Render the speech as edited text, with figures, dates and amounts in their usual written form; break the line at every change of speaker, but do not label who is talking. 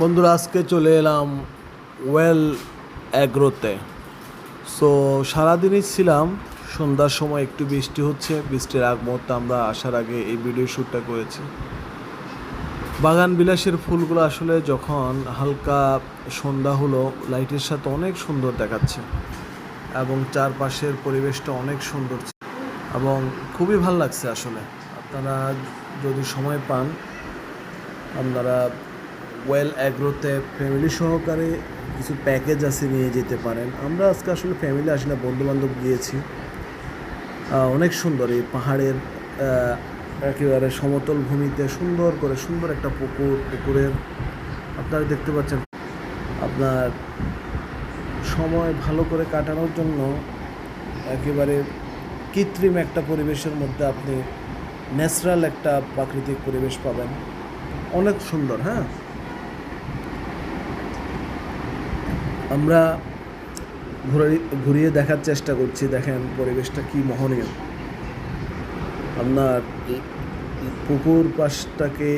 বন্ধুরা, আজকে চলে এলাম ওয়েল অ্যাগ্রোতে। সো সারাদিনই ছিলাম, সন্ধ্যার সময় একটু বৃষ্টি হচ্ছে, বৃষ্টির আগ মুহূর্তে আমরা আসার আগে এই ভিডিও শ্যুটটা করেছি। বাগান বিলাসের ফুলগুলো আসলে যখন হালকা সন্ধ্যা হলো, লাইটের সাথে অনেক সুন্দর দেখাচ্ছে এবং চারপাশের পরিবেশটা অনেক সুন্দর এবং খুবই ভালো লাগছে। আসলে আপনারা যদি সময় পান, আপনারা ওয়েল অ্যাগ্রোতে ফ্যামিলি সহকারে কিছু প্যাকেজ আছে, নিয়ে যেতে পারেন। আমরা আজকে আসলে ফ্যামিলি আসলে বন্ধুবান্ধব গিয়েছি। অনেক সুন্দর এই পাহাড়ের একেবারে সমতল ভূমিতে সুন্দর করে সুন্দর একটা পুকুরের আপনারা দেখতে পাচ্ছেন। আপনার সময় ভালো করে কাটানোর জন্য একেবারে কৃত্রিম একটা পরিবেশের মধ্যে আপনি ন্যাচারাল একটা প্রাকৃতিক পরিবেশ পাবেন, অনেক সুন্দর। হ্যাঁ, আমরা ঘুরিয়ে দেখার চেষ্টা করছি। দেখেন পরিবেশটা কি মোহনীয়। আপনার পুকুর পাশটাকে